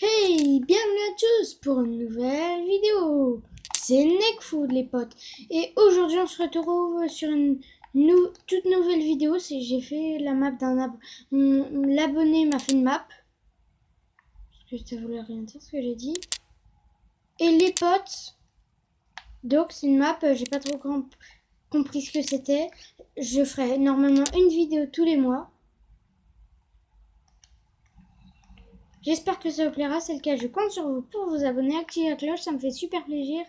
Hey, bienvenue à tous pour une nouvelle vidéo. C'est Nekfood les potes. Et aujourd'hui on se retrouve sur une toute nouvelle vidéo. J'ai fait la map l'abonné m'a fait une map. Parce que ça voulait rien dire ce que j'ai dit. Et les potes, donc c'est une map, j'ai pas trop compris ce que c'était. Je ferai normalement une vidéo tous les mois. J'espère que ça vous plaira, c'est le cas, je compte sur vous pour vous abonner, activer la cloche, ça me fait super plaisir.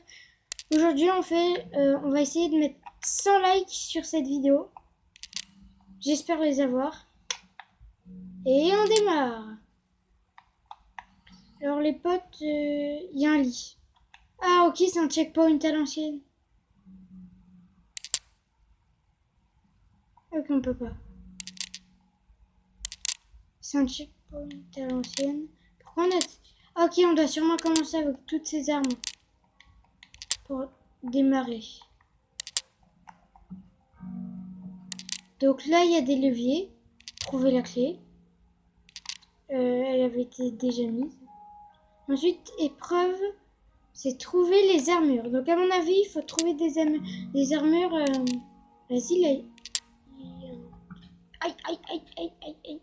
Aujourd'hui, on va essayer de mettre 100 likes sur cette vidéo. J'espère les avoir. Et on démarre. Alors les potes, il y a un lit. Ah ok, c'est un checkpoint à l'ancienne. Ok, on peut pas. C'est un checkpoint à l'ancienne. Pourquoi on a... Ok, on doit sûrement commencer avec toutes ces armes pour démarrer. Donc là, il y a des leviers. Trouver la clé. Elle avait été déjà mise. Ensuite, épreuve, c'est trouver les armures. Donc à mon avis, il faut trouver des armures. Vas-y là. Aïe, aïe, aïe, aïe, aïe, aïe.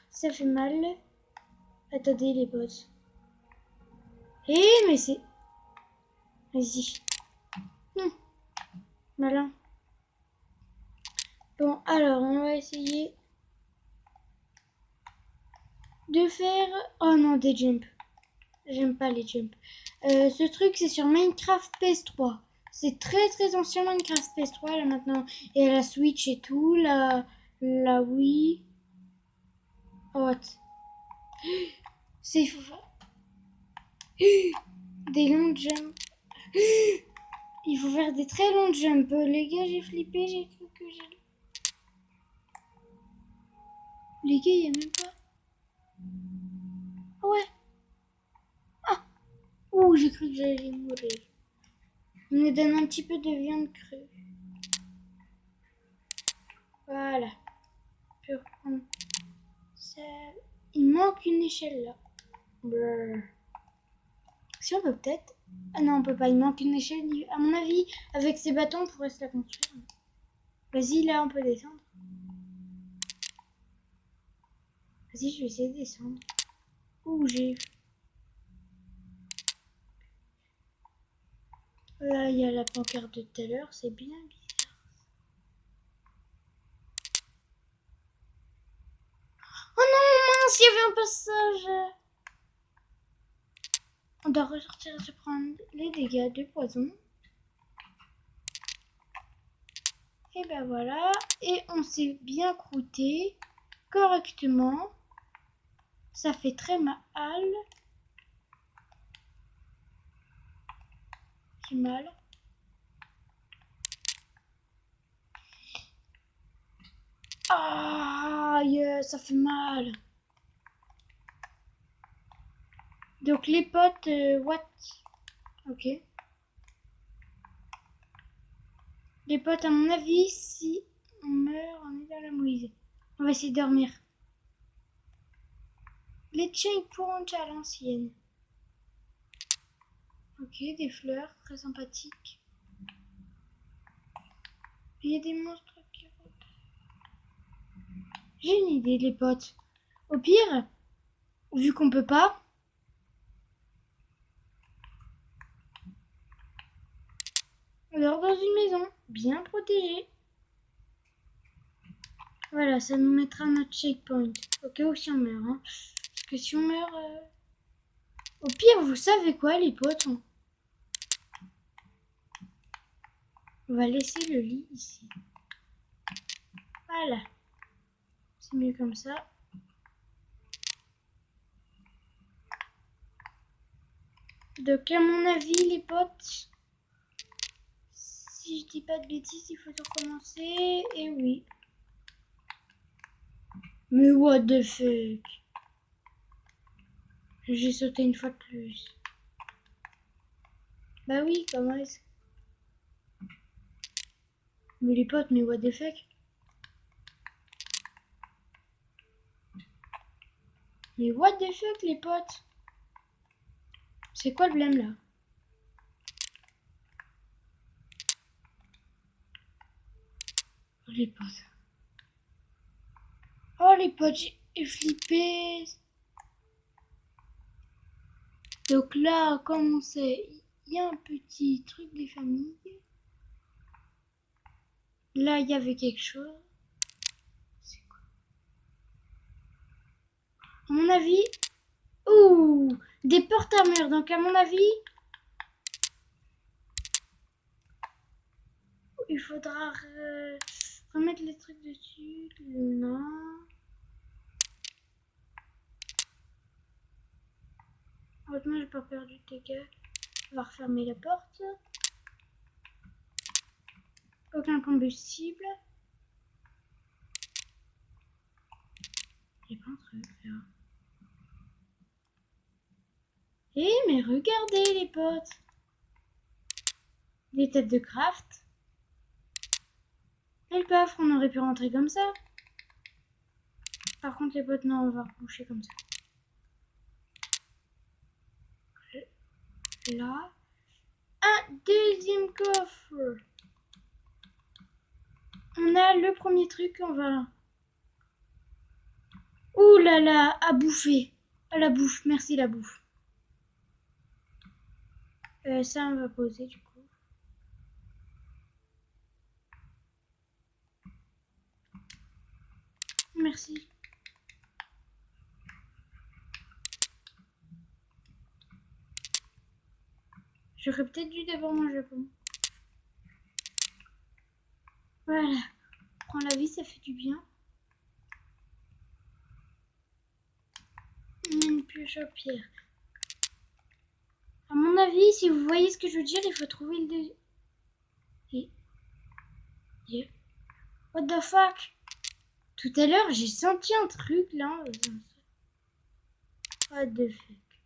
Ça fait mal. Attendez les boss. Mais c'est... Vas-y. Malin. Bon, alors, on va essayer de faire... Oh non, des jumps. J'aime pas les jumps. Ce truc, c'est sur Minecraft PS3. C'est très très ancien Minecraft PS3 là maintenant. Et la Switch et tout, la Wii. Oh, what? C'est il faut faire des longs jumps. Il faut faire des très longs jumps. Les gars, j'ai flippé, j'ai cru que j'ai... Les gars, il y a même pas... Ah ouais. Ah. Ouh, j'ai cru que j'allais mourir. On nous donne un petit peu de viande crue. Voilà. Je peux reprendre ça. Il manque une échelle là. Brrr. Si on peut peut-être. Ah non, on peut pas. Il manque une échelle. À mon avis, avec ces bâtons, on pourrait se la construire. Vas-y, là, on peut descendre. Vas-y, je vais essayer de descendre. Ouh, j'ai... Là, il y a la pancarte de tout à l'heure. C'est bien bizarre. Oh non, mince, il y avait un passage. On doit ressortir et se prendre les dégâts de poison. Et ben voilà. Et on s'est bien croûté correctement. Ça fait très mal. J'ai mal. Aïe, ça fait mal. Donc les potes, what? Ok. Les potes, à mon avis, si on meurt, on est dans la mouise. On va essayer de dormir. Les checkpoints à l'ancienne. Ok, des fleurs, très sympathiques. Il y a des monstres qui... J'ai une idée, les potes. Au pire, vu qu'on peut pas, on dort dans une maison, bien protégée. Voilà, ça nous mettra notre checkpoint. Au cas où si on meurt. Hein. Parce que si on meurt... Au pire, vous savez quoi, les potes? On va laisser le lit ici. Voilà. C'est mieux comme ça. Donc, à mon avis, les potes, si je dis pas de bêtises, il faut recommencer. Et oui. Mais what the fuck? J'ai sauté une fois de plus. Bah oui, comment est-ce... Mais les potes, mais what the fuck? Mais what the fuck les potes? C'est quoi le blême là? Oh les potes. Oh les potes, j'ai flippé. Donc là, comme on sait, il y a un petit truc des familles. Là, il y avait quelque chose. C'est quoi? À mon avis... Ouh! Des portes à mur. Donc à mon avis... Il faudra remettre les trucs dessus. Non. Heureusement, j'ai pas perdu de dégâts. On va refermer la porte. Aucun combustible. Il y a pas un truc là. Eh, mais regardez les potes. Des têtes de craft. Et le coffre, on aurait pu rentrer comme ça. Par contre, les potes, non, on va reboucher comme ça. Là. Un deuxième coffre. On a le premier truc, on va... Ouh là là, à bouffer. À la bouffe, merci la bouffe. Ça, on va poser du coup. Merci. J'aurais peut-être dû d'abord manger un peu. Voilà. Prends la vie, ça fait du bien. Une pioche à pierre. À mon avis, si vous voyez ce que je veux dire, il faut trouver le deuxième. Yeah. What the fuck? Tout à l'heure, j'ai senti un truc là. What the fuck?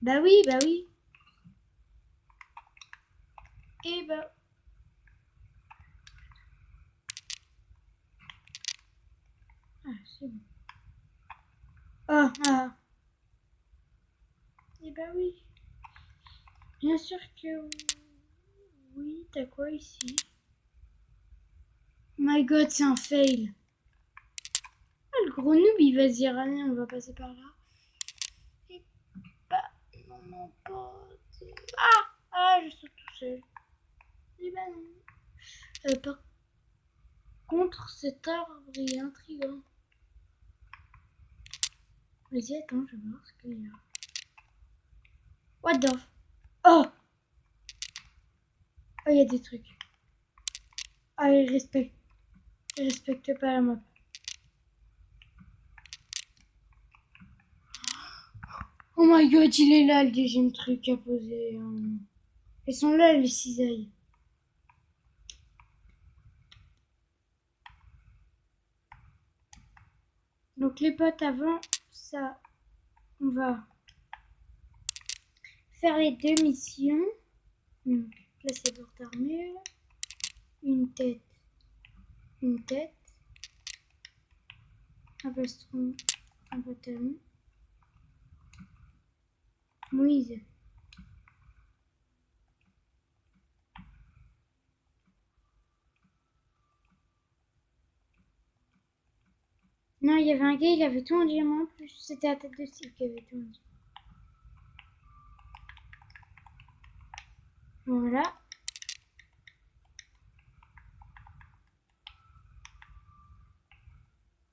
Bah oui, bah oui. Et bah... Ah, c'est bon. Ah. Et bah oui. Bien sûr que... Oui, t'as quoi ici? My god, c'est un fail. Ah, le gros noob, il va se dire, allez, on va passer par là. Et bah, non, mon pote. Ah, je suis tout seul. Et bah non. Par contre, cet arbre est intriguant. Vas-y, attends, je vais voir ce qu'il y a. What the... Oh! Oh, il y a des trucs. Ah, il respecte pas la map. Oh my god, il est là, le deuxième truc à poser. Ils sont là, les cisailles. Donc, les potes, avant ça, on va faire les deux missions. Donc, là, c'est porte armure. Une tête. Un plastron. Un pantalon. Moïse. Non, il y avait un gars, il avait tout en diamant. Plus c'était la tête de Steve qui avait tout en diamant. Voilà.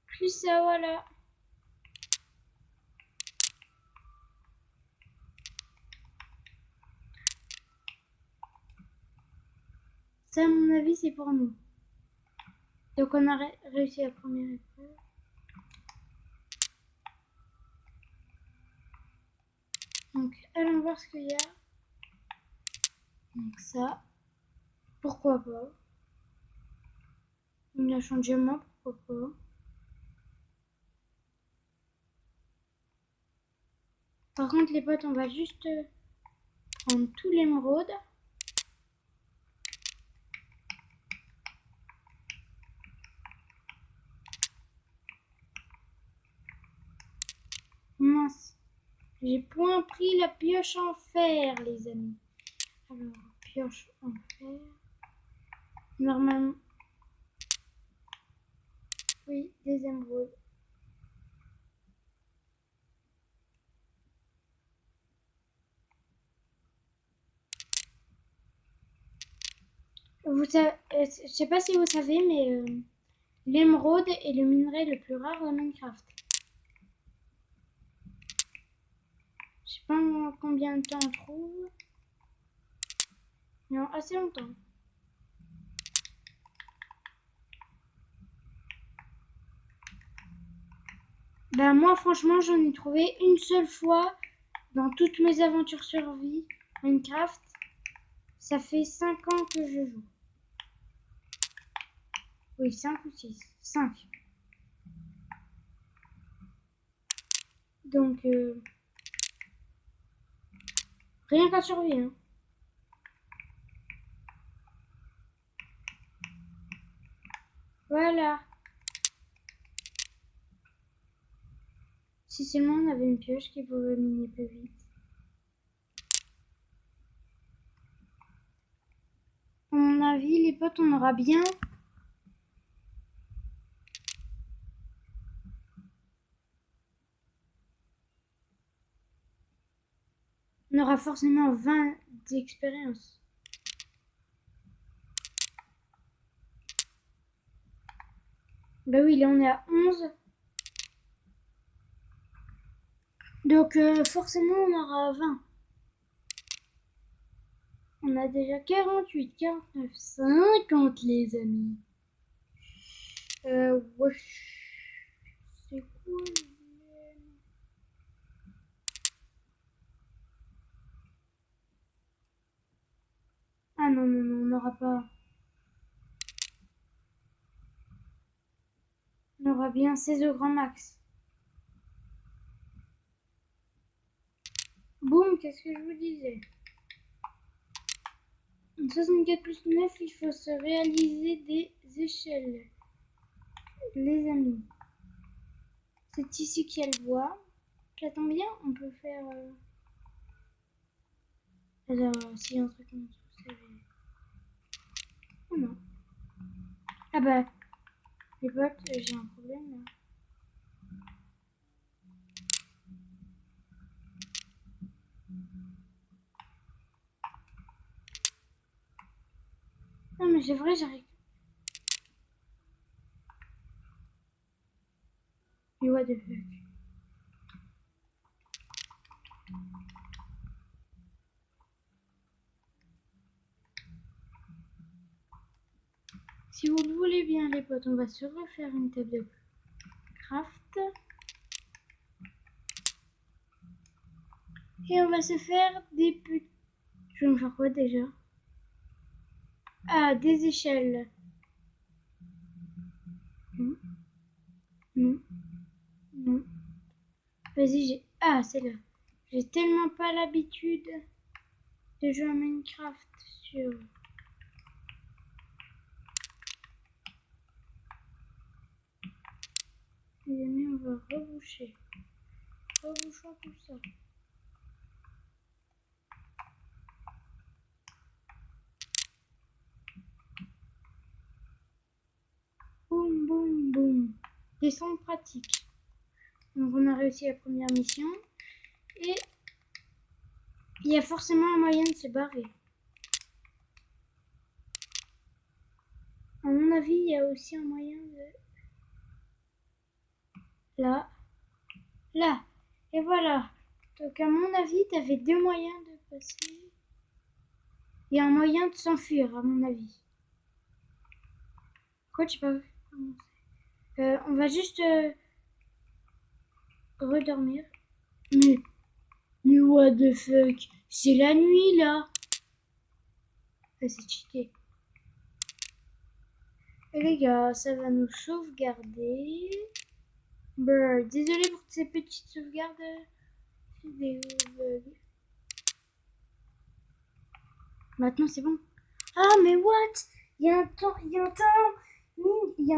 Plus ça, voilà. Ça, à mon avis, c'est pour nous. Donc, on a réussi la première épreuve. Donc, allons voir ce qu'il y a. Donc, ça. Pourquoi pas? Une hache en diamant, pourquoi pas? Par contre, les potes, on va juste prendre tout l'émeraude. Mince. J'ai point pris la pioche en fer, les amis. Alors, pioche en fer. Normalement. Oui, des émeraudes. Vous savez, je sais pas si vous savez, mais l'émeraude est le minerai le plus rare de Minecraft. Je sais pas combien de temps on trouve. Non, assez longtemps. Ben moi franchement j'en ai trouvé une seule fois dans toutes mes aventures survie Minecraft. Ça fait 5 ans que je joue. Oui, 5 ou 6. 5. Donc rien qu'à survie. Hein. Voilà. Si seulement on avait une pioche qui pouvait miner plus vite. À mon avis, les potes, on aura bien. On aura forcément 20 d'expérience. Bah oui, là on est à 11. Donc forcément on aura 20. On a déjà 48, 49, 50 les amis. Wesh. C'est quoi Ah non, non, non, on n'aura pas. On aura bien 16 au grand max. Boum, qu'est-ce que je vous disais? 64 plus 9, il faut se réaliser des échelles. Les amis. C'est ici qu'il y a le bois. Ça tombe bien, on peut faire... Alors, s'il y a un truc comme ça, oh non. Ah bah, les potes, j'ai un problème là. Non mais c'est vrai, j'arrive. Mais what the fuck. Si vous le voulez bien les potes, on va se refaire une table de craft. Et on va se faire des petits... Je vais me faire quoi déjà? Ah, des échelles. Non. Non. Non. Vas-y, j'ai... Ah, c'est là. J'ai tellement pas l'habitude de jouer à Minecraft sur... Les amis, on va reboucher. Rebouchons tout ça. Boum, boum, boum. Descente pratique. Donc on a réussi la première mission. Et il y a forcément un moyen de se barrer. À mon avis, il y a aussi un moyen de... Là. Là. Et voilà. Donc à mon avis, tu avais deux moyens de passer. Il y a un moyen de s'enfuir, à mon avis. Quoi, tu peux commencer. On va juste redormir. Mais what the fuck? C'est la nuit là. Ah, c'est cheaté. Et les gars, ça va nous sauvegarder. Brr, désolé pour ces petites sauvegardes. C'est des bugs. Maintenant c'est bon. Ah mais what? Il y a un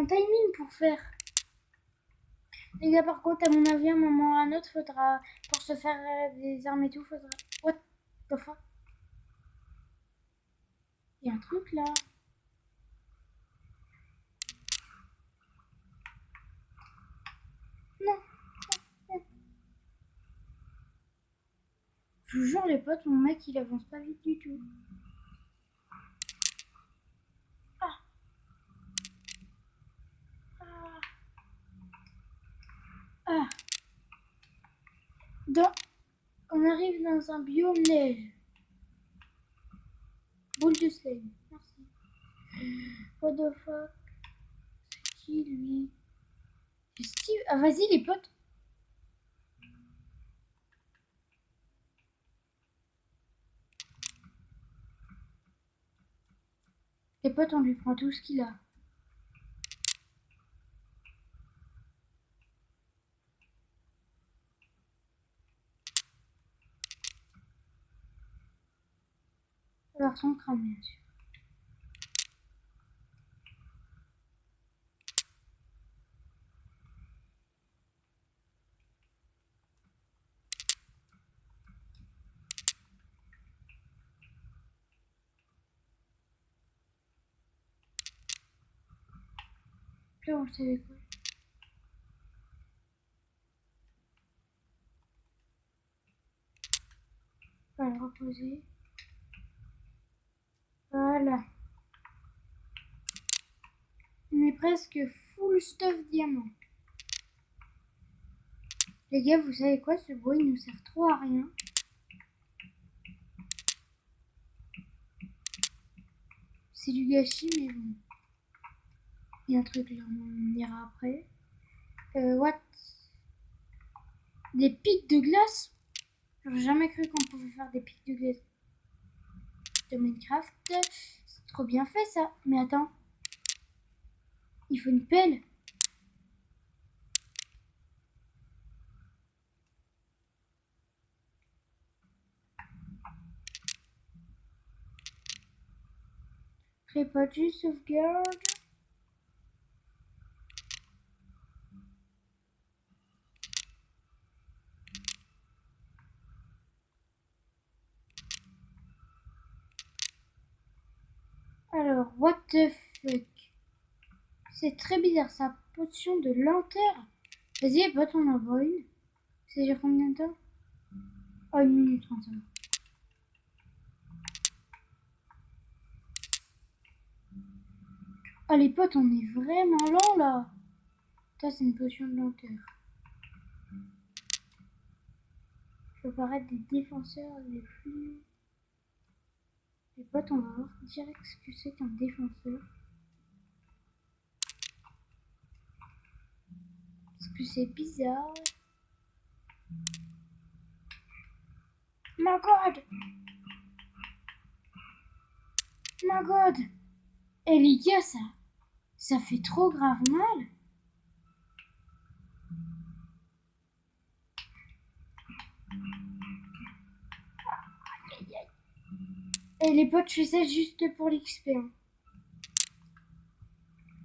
timing pour faire. Les gars, par contre, à mon avis, à un moment ou à un autre, faudra, pour se faire des armes et tout, faudra... What the fuck? Il y a un truc là. Non. Je vous jure, les potes, mon mec, il avance pas vite du tout. Ah. Ah. Ah. On arrive dans un biome neige. Boule de slime. Merci. What the fuck? C'est qui lui? C'est Steve. Ah, vas-y, les potes. Les potes, on lui prend tout ce qu'il a. Alors, son crâne, bien sûr. Là, on le savait quoi. On va le reposer. Voilà. On est presque full stuff diamant. Les gars, vous savez quoi? Ce bois, il nous sert trop à rien. C'est du gâchis, mais bon. Il y a un truc là, on ira après. What? Des pics de glace? J'aurais jamais cru qu'on pouvait faire des pics de glace de Minecraft. C'est trop bien fait ça. Mais attends. Il faut une pelle. Prépare-tu sauvegarde. Alors, what the fuck? C'est très bizarre, sa potion de lenteur. Vas-y, pote, on en envoie une. Ça dure combien de temps? Oh, 1 minute 30. Oh, les potes, on est vraiment lent là. Ça, c'est une potion de lenteur. Je peux paraître des défenseurs, des flux. Les potes, on va voir direct ce que c'est qu'un défenseur. Parce que c'est bizarre. My god! My god! Eh les gars, ça fait trop grave mal. Et les potes, je fais ça juste pour l'XP. Hein.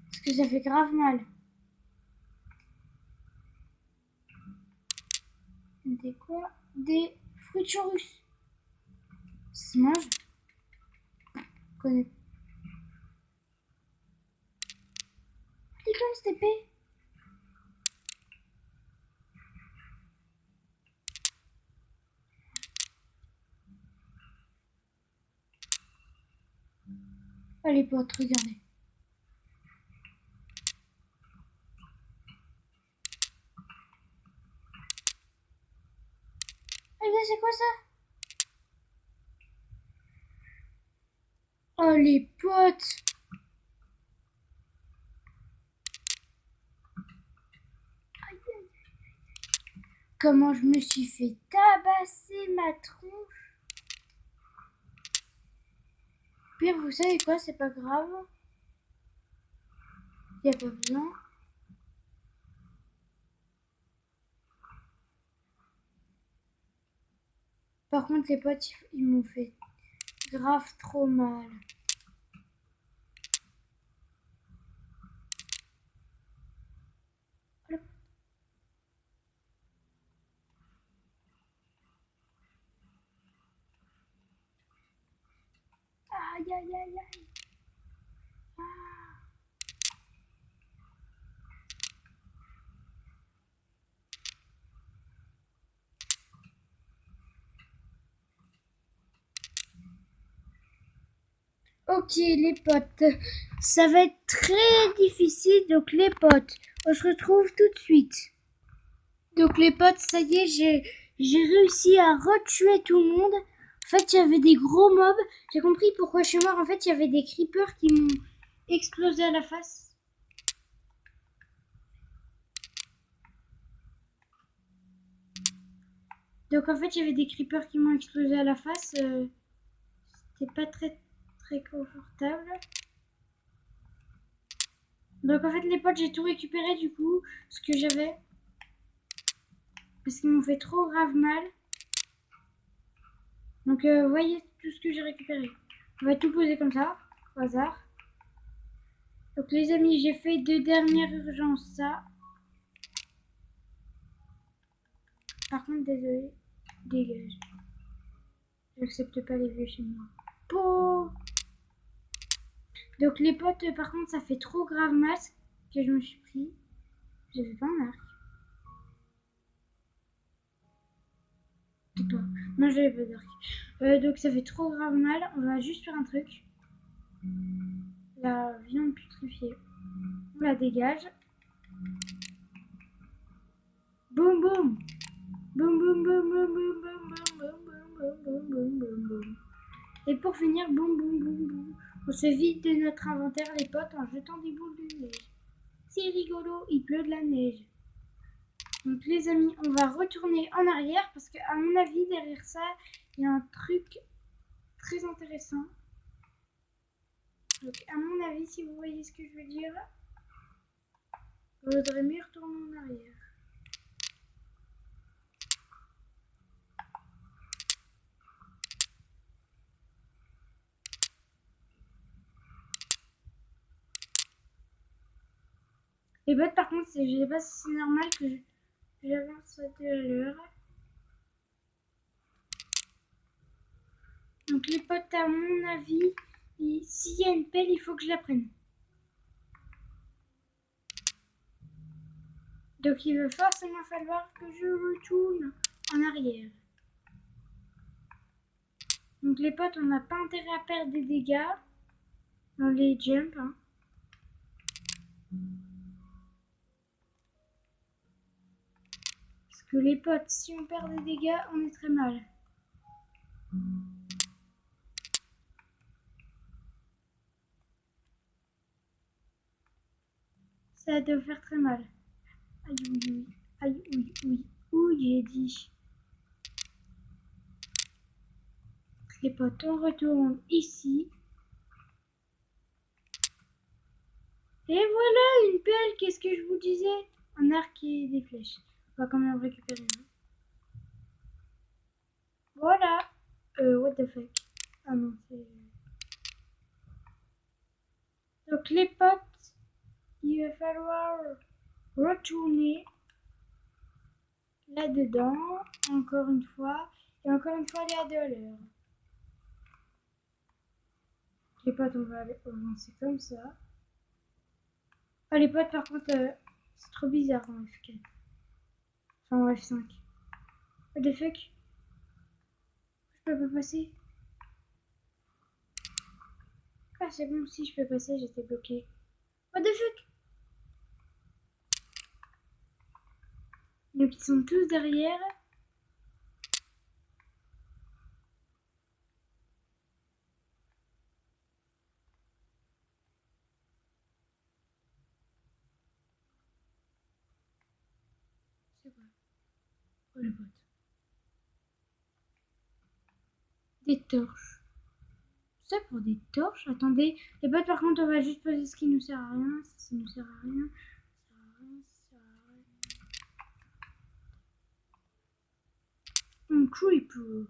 Parce que ça fait grave mal. Des quoi? Des fruiturus. Ça se mange? Je connais. C'est comme cette épée? Allez potes, regardez. Allez, c'est quoi ça? Oh les potes! Comment je me suis fait tabasser ma tronche. Pire, vous savez quoi, c'est pas grave. Y a pas besoin. Par contre, les potes, ils m'ont fait grave trop mal. Aïe, aïe, aïe, aïe. Ah. Ok les potes, ça va être très difficile, donc les potes, on se retrouve tout de suite. Donc les potes, ça y est, j'ai réussi à retuer tout le monde. En fait, il y avait des gros mobs, j'ai compris pourquoi je suis mort. En fait, il y avait des creepers qui m'ont explosé à la face. Donc en fait, il y avait des creepers qui m'ont explosé à la face. C'était pas très confortable. Donc en fait les potes j'ai tout récupéré du coup, ce que j'avais. Parce qu'ils m'ont fait trop grave mal. Donc voyez tout ce que j'ai récupéré. On va tout poser comme ça, au hasard. Donc les amis, j'ai fait 2 dernières urgences, ça. Par contre, désolé, dégage. J'accepte pas les vieux chez moi. Oh. Donc les potes, par contre, ça fait trop grave mal que je me suis pris. J'avais pas un arc. Pas. Non, j'avais pas d'arc. Donc ça fait trop grave mal. On va juste faire un truc. La viande putréfiée. On la dégage. Boum boum. Boum boum boum boum boum boum boum boum boum boum boum boum. Et pour finir, boum boum boum boum. On se vide de notre inventaire les potes en jetant des boules de neige. C'est rigolo, il pleut de la neige. Donc les amis, on va retourner en arrière parce qu'à mon avis, derrière ça, il y a un truc très intéressant. Donc à mon avis, si vous voyez ce que je veux dire, il faudrait mieux retourner en arrière. Les bottes par contre, je sais pas si c'est normal que j'avance de l'heure. Donc les potes, à mon avis, s'il y a une pelle, il faut que je la prenne. Donc il va forcément falloir que je retourne en arrière. Donc les potes, on n'a pas intérêt à perdre des dégâts dans les jumps. Hein. Parce que les potes, si on perd des dégâts, on est très mal. Ça doit faire très mal. Aïe, oui, oui. Aïe, oui, oui. Oui, j'ai dit. Les potes, on retourne ici. Et voilà, une pelle, qu'est-ce que je vous disais? Un arc et des flèches. On va quand même récupérer un. Voilà. What the fuck? Ah non, c'est... Donc les potes, il va falloir retourner là-dedans, encore une fois, et encore une fois aller à 2 l'heure. Les potes, on va avancer comme ça. Ah, les potes, par contre, c'est trop bizarre en F4. Enfin, en F5. What the fuck? Je peux pas passer. Ah, c'est bon, si je peux passer, j'étais bloqué. What the fuck? Donc, ils sont tous derrière. C'est quoi? Oh, les potes. Des torches. Ça pour des torches? Attendez. Les potes, par contre, on va juste poser ce qui nous sert à rien. Ça nous sert à rien. Un creeper.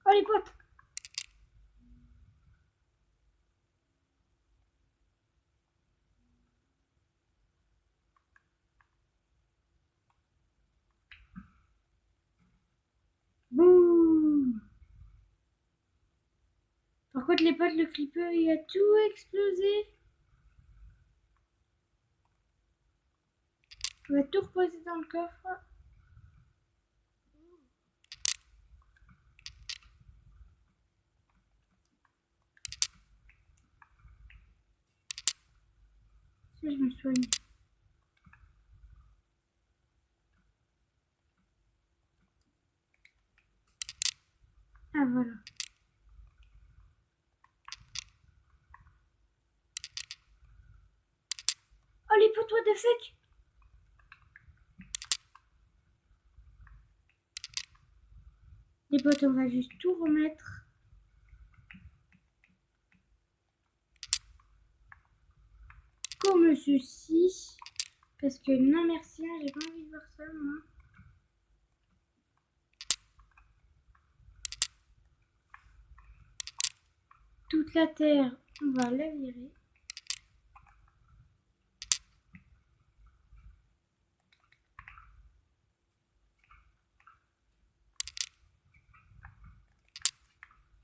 Oh les potes! Boum! Par contre les potes, le creeper il a tout explosé. On va tout reposer dans le coffre. Ça, je me soigne. Ah voilà. Oh les potes, what the fuck? Les potes, on va juste tout remettre. Comme ceci. Parce que non merci, hein, j'ai pas envie de voir ça moi. Toute la terre, on va la virer.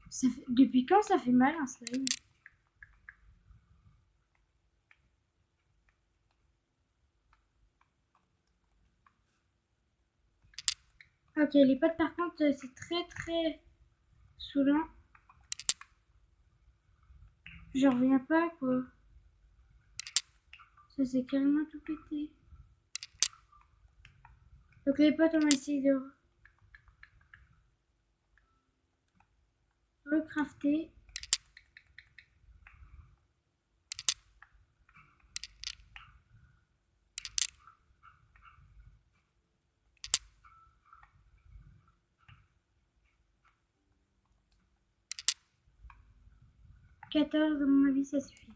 Ça fait... Depuis quand ça fait mal un slime? Ok, les potes par contre c'est très saoulant. Je reviens pas quoi. Ça s'est carrément tout pété. Donc les potes on va essayer de recrafter. $14 à mon avis ça suffit.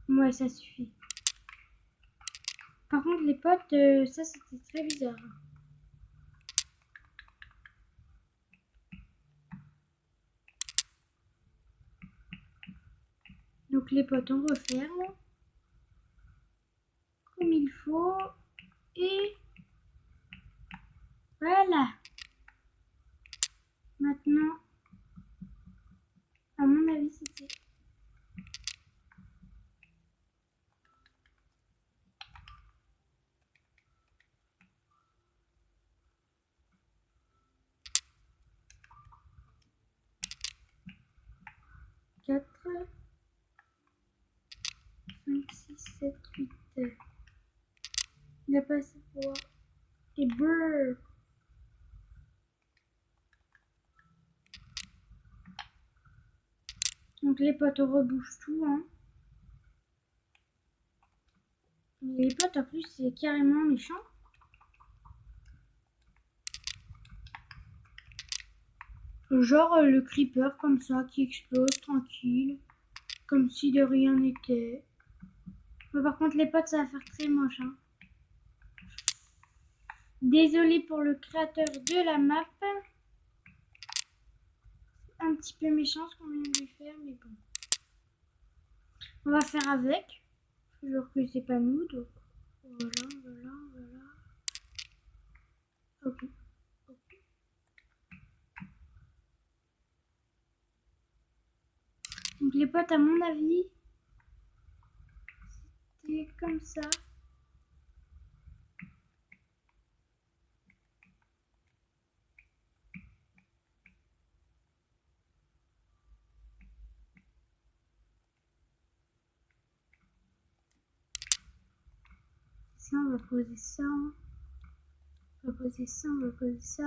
Ouais ça suffit. Par contre les potes ça c'était très bizarre. Donc les potes on referme comme il faut et voilà. Maintenant à mon avis c'était quatre, 5, 6, 7, 8. Il a pas assez de bois. Et brrr. Donc les potes on rebouche tout hein. Mais les potes en plus c'est carrément méchant. Genre le creeper comme ça qui explose tranquille. Comme si de rien n'était. Mais par contre les potes ça va faire très moche hein. Désolé pour le créateur de la map. Un petit peu méchant ce qu'on vient de lui faire mais bon. On va faire avec. Genre que c'est pas nous donc. Voilà. Ok. Donc les potes à mon avis. C'est comme ça. Ça, on va poser ça. On va poser ça, on va poser ça.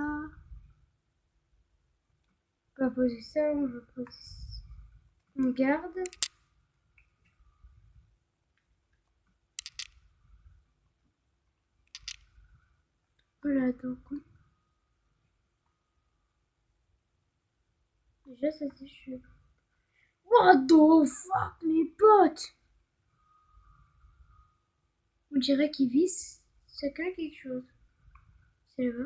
On va poser ça, on va poser ça. On garde. Voilà, donc. Déjà, ça c'est chaud. What the fuck, les potes! On dirait qu'ils vissent chacun quelque chose. C'est là.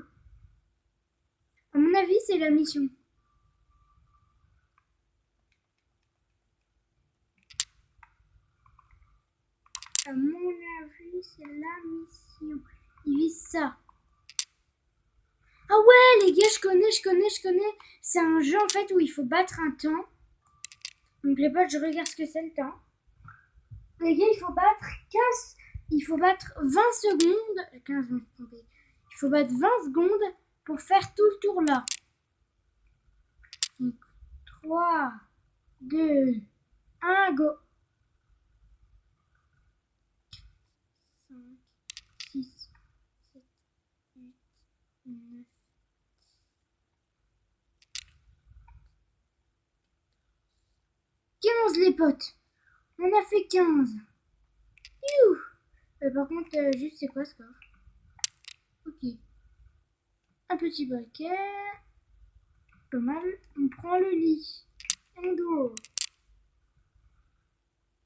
À mon avis, c'est la mission. À mon avis, c'est la mission. Ils visent ça. Ah ouais, les gars, je connais. C'est un jeu en fait où il faut battre un temps. Donc les potes, je regarde ce que c'est le temps. Les gars, il faut battre 15. Il faut battre 20 secondes. 15 secondes. Il faut battre 20 secondes pour faire tout le tour là. Donc 3, 2, 1, go. 5, 6, 7, 8, 9. 15 les potes. On a fait 15. Youh. Par contre, juste c'est quoi ce score? Ok. Un petit baquet. Pas mal. On prend le lit. On dort.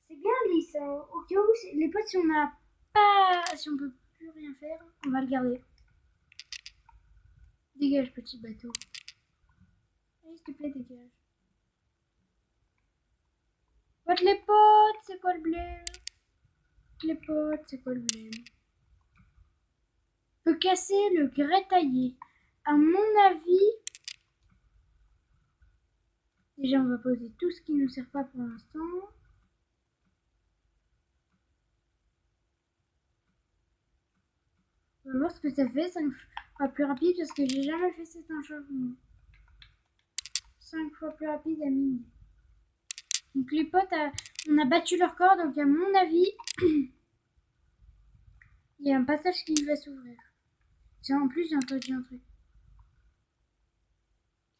C'est bien le lit ça. Au cas où, les potes, si on a pas. Si on peut plus rien faire, on va le garder. Dégage, petit bateau. Allez, s'il te plaît, dégage. Potes les potes, c'est quoi le blême? Les potes, c'est quoi le blême? Peut casser le grès taillé. À mon avis, déjà on va poser tout ce qui ne nous sert pas pour l'instant. On va voir ce que ça fait. 5 fois plus rapide parce que j'ai jamais fait cet enchevêtrement. 5 fois plus rapide à miner. Donc les potes, on a battu leur corps. Donc à mon avis, il y a un passage qui va s'ouvrir. En plus, j'ai entendu un truc.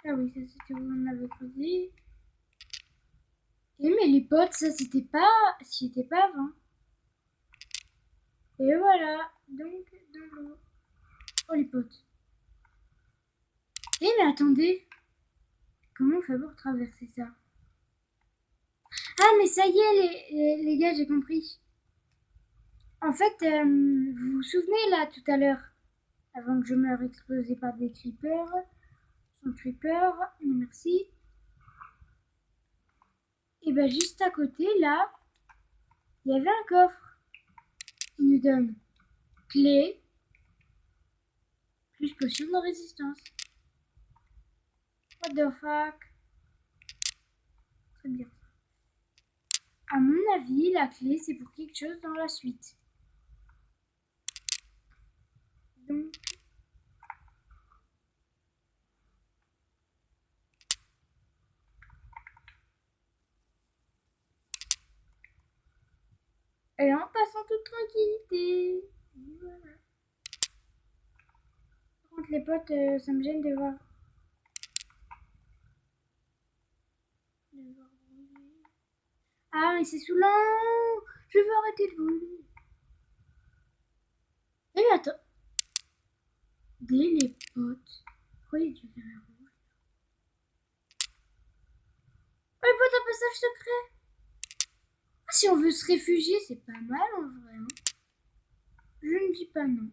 Ah oui, ça c'était où on avait posé. Et mais les potes, ça c'était pas avant. Et voilà, donc dans l'eau. Oh les potes. Eh mais attendez, comment on fait pour traverser ça? Ah mais ça y est les gars, j'ai compris. En fait, vous vous souvenez là tout à l'heure, avant que je meure explosé par des creepers, son creeper, non merci. Et ben juste à côté là, il y avait un coffre. Il nous donne clé, plus potion de résistance. What the fuck? Très bien. À mon avis, la clé c'est pour quelque chose dans la suite. Donc, et en passant toute tranquillité. Voilà. Par contre, les potes, ça me gêne de voir. Ah, mais c'est saoulant. Je veux arrêter de brûler. Eh mais attends. Dès les potes. Pourquoi il y a du verre rouge? Oh, les potes, un passage secret. Ah, si on veut se réfugier, c'est pas mal en vrai. Hein. Je ne dis pas non.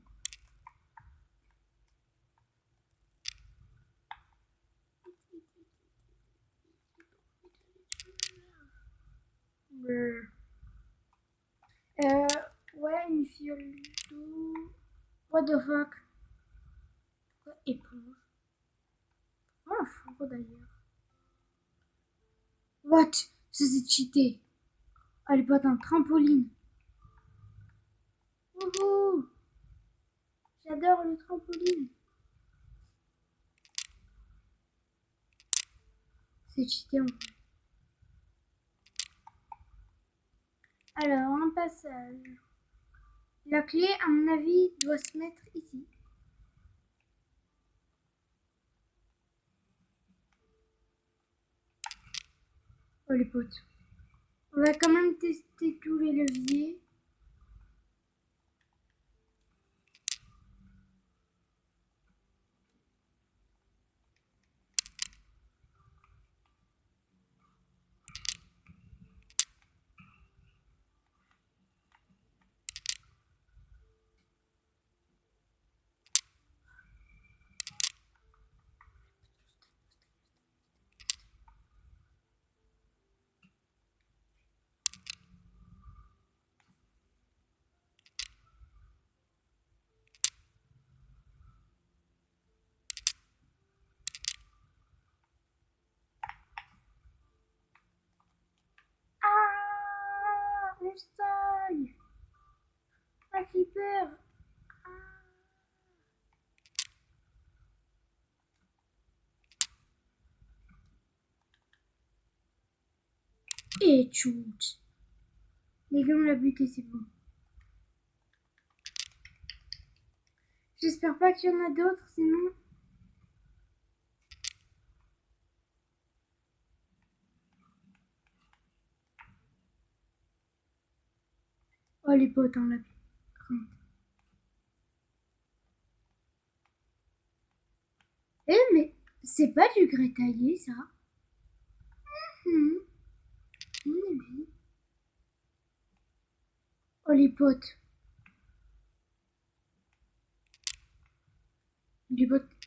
Ouais, une fiole d'eau. What the fuck? Pourquoi éponge? Oh, un four d'ailleurs. What? Ça c'est cheaté. Ah, les potes, un trampoline. Wouhou! J'adore le trampoline. C'est cheaté en vrai. Alors, un passage. La clé, à mon avis, doit se mettre ici. Oh les potes. On va quand même tester tous les leviers. un creeper. Et tchout. Les gars, on l'a buté, c'est bon. J'espère pas qu'il y en a d'autres, sinon... Oh, les potes, on l'a buté. Eh, mais c'est pas du grès taillé, ça. Mhm. Mhm. Oh, les potes. Les potes.